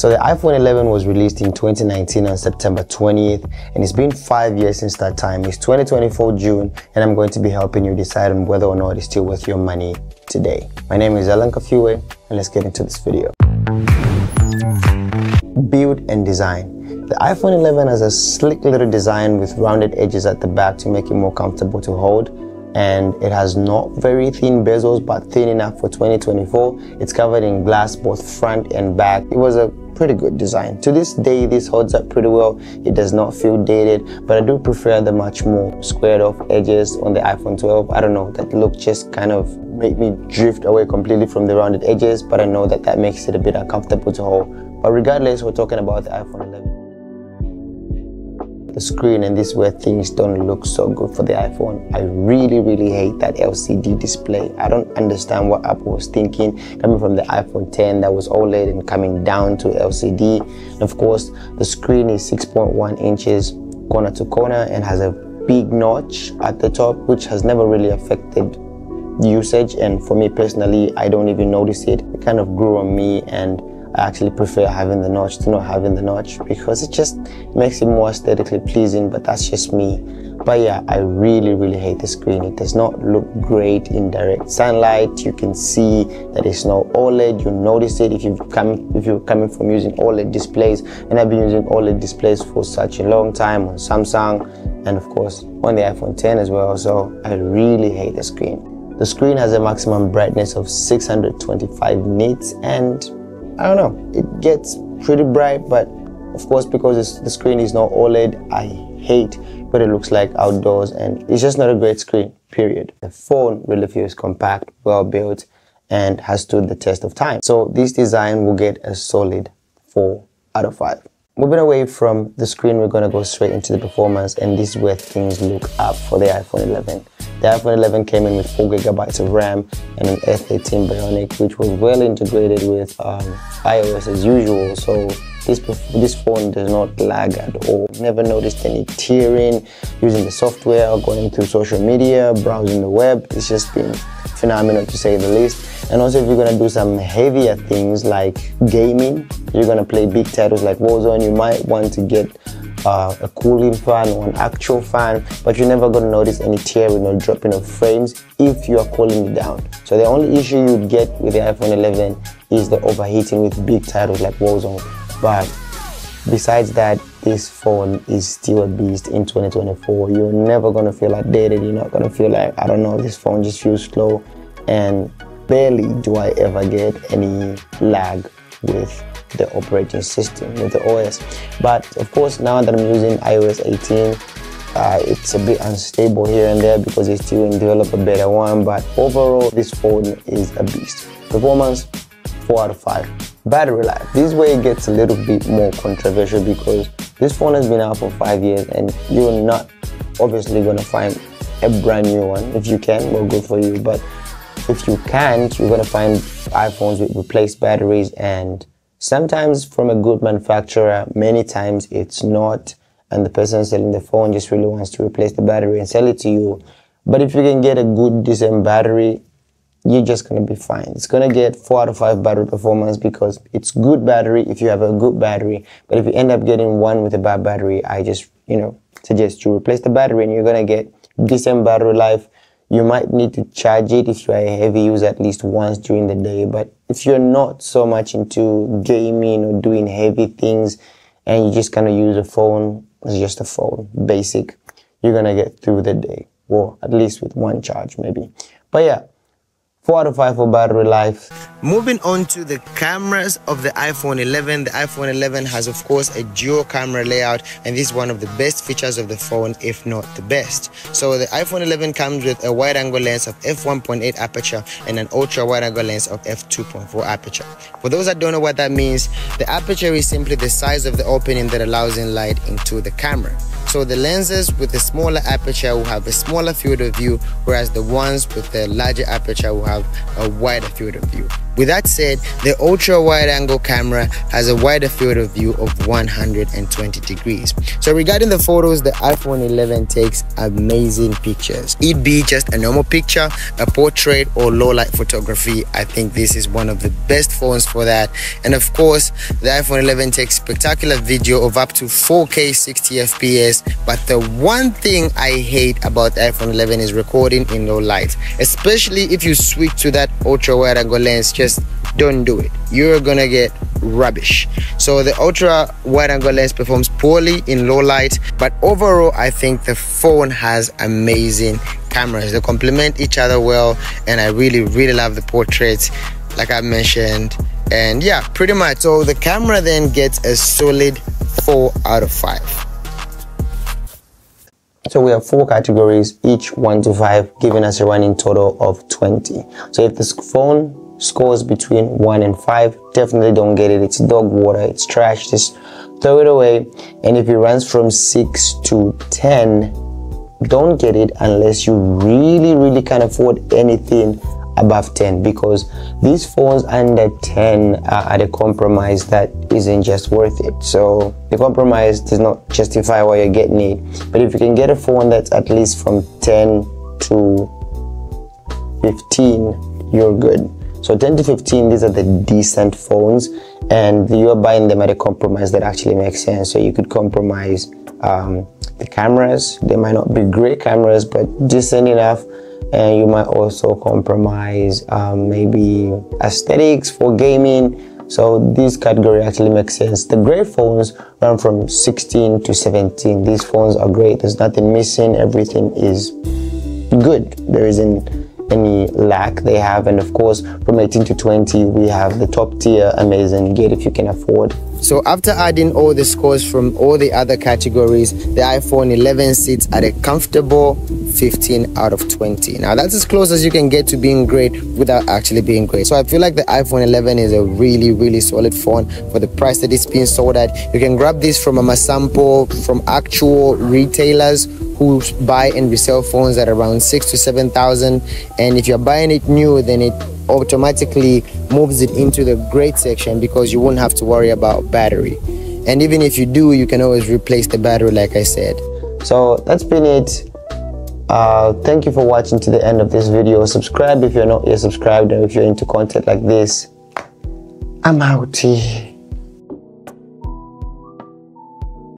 So the iPhone 11 was released in 2019 on September 20th, and it's been 5 years since that time. It's 2024 June, and I'm going to be helping you decide on whether or not it's still worth your money today. My name is Alan Kafiwe, and let's get into this video. Build and design. The iPhone 11 has a sleek little design with rounded edges at the back to make it more comfortable to hold, and it has not very thin bezels but thin enough for 2024. It's covered in glass both front and back. It was a pretty good design. To this day, this holds up pretty well. It does not feel dated, but I do prefer the much more squared off edges on the iPhone 12. I don't know, that look just kind of made me drift away completely from the rounded edges, but I know that that makes it a bit uncomfortable to hold. But regardless, we're talking about the iPhone 11. The screen, and this is where things don't look so good for the iPhone. I really hate that LCD display. I don't understand what Apple was thinking, coming from the iPhone 10 that was OLED and coming down to LCD. And of course, the screen is 6.1 inches corner to corner and has a big notch at the top, which has never really affected usage, and for me personally, I don't even notice it. It kind of grew on me, and I actually prefer having the notch to not having the notch because it just makes it more aesthetically pleasing, but that's just me. But yeah, I really hate the screen. It does not look great in direct sunlight. You can see that it's not OLED. You notice it if you're coming from using OLED displays, and I've been using OLED displays for such a long time on Samsung and of course on the iPhone 10 as well. So I really hate the screen. The screen has a maximum brightness of 625 nits, and I don't know, it gets pretty bright, but of course because the screen is not OLED, I hate what it looks like outdoors, and it's just not a great screen, period. The phone really feels compact, well built, and has stood the test of time. So this design will get a solid 4 out of 5. Moving away from the screen, we're going to go straight into the performance, and this is where things look up for the iPhone 11. The iPhone 11 came in with 4GB of RAM and an A13 Bionic, which was well integrated with iOS as usual. So this phone does not lag at all. Never noticed any tearing using the software or going through social media, browsing the web. It's just been phenomenal to say the least. And also, if you're gonna do some heavier things like gaming, you're gonna play big titles like Warzone, you might want to get a cooling fan or an actual fan, but you're never going to notice any tearing or dropping of frames if you are cooling it down. So the only issue you'd get with the iPhone 11 is the overheating with big titles like Warzone. But besides that, this phone is still a beast in 2024. You're never going to feel outdated. You're not going to feel like, I don't know, this phone just feels slow. And barely do I ever get any lag with the operating system, with the OS. But of course, now that I'm using iOS 18, it's a bit unstable here and there because they still develop a better one. But overall, this phone is a beast. Performance, 4 out of 5. Battery life, this way it gets a little bit more controversial because this phone has been out for 5 years, and you're not obviously going to find a brand new one. If you can, well, good for you. But if you can't, you're going to find iPhones with replaced batteries, and sometimes from a good manufacturer, many times it's not, and the person selling the phone just really wants to replace the battery and sell it to you. But if you can get a good, decent battery, you're just going to be fine. It's going to get 4 out of 5 battery performance because it's good battery if you have a good battery. But if you end up getting one with a bad battery, I just, suggest you replace the battery, and you're going to get decent battery life. You might need to charge it if you are a heavy user at least once during the day. But if you're not so much into gaming or doing heavy things and you just kind of use a phone as just a phone, basic, you're going to get through the day. Or at least with one charge maybe. But yeah, 4 out of 5 for battery life. Moving on to the cameras of the iPhone 11. The iPhone 11 has, of course, a dual camera layout, and this is one of the best features of the phone, if not the best. So the iPhone 11 comes with a wide-angle lens of f1.8 aperture and an ultra-wide-angle lens of f2.4 aperture. For those that don't know what that means, the aperture is simply the size of the opening that allows in light into the camera. So the lenses with the smaller aperture will have a smaller field of view, whereas the ones with the larger aperture will have a wider field of view. With that said, the ultra wide angle camera has a wider field of view of 120 degrees. So regarding the photos, the iPhone 11 takes amazing pictures. It be just a normal picture, a portrait, or low light photography, I think this is one of the best phones for that. And of course, the iPhone 11 takes spectacular video of up to 4K 60 FPS. But the one thing I hate about the iPhone 11 is recording in low light, especially if you switch to that ultra wide angle lens. Just don't do it, you're gonna get rubbish. So the ultra wide angle lens performs poorly in low light, but overall I think the phone has amazing cameras. They complement each other well, and I really love the portraits, like I mentioned. And yeah, pretty much. So the camera then gets a solid 4 out of 5. So we have 4 categories, each 1 to 5, giving us a running total of 20. So if this phone scores between 1 and 5, definitely don't get it. It's dog water, it's trash, just throw it away. And if it runs from 6 to 10, don't get it unless you really can't afford anything above 10, because these phones under 10 are at a compromise that isn't just worth it. So the compromise does not justify why you're getting it. But if you can get a phone that's at least from 10 to 15, you're good. So 10 to 15, these are the decent phones, and you're buying them at a compromise that actually makes sense. So you could compromise the cameras. They might not be great cameras, but decent enough. And you might also compromise maybe aesthetics for gaming. So this category actually makes sense. The great phones run from 16 to 17. These phones are great. There's nothing missing. Everything is good. There isn't any lack they have. And of course, from 18 to 20, we have the top tier, amazing, get if you can afford. So after adding all the scores from all the other categories, the iPhone 11 sits at a comfortable 15 out of 20. Now that's as close as you can get to being great without actually being great. So I feel like the iPhone 11 is a really solid phone for the price that it's being sold at. You can grab this from a Masampo, from actual retailers who buy and resell phones at around 6,000 to 7,000. And if you're buying it new, then it automatically moves it into the great section, because you won't have to worry about battery. And even if you do, you can always replace the battery, like I said. So that's been it. Thank you for watching to the end of this video. Subscribe if you're not yet subscribed, and if you're into content like this. I'm out here.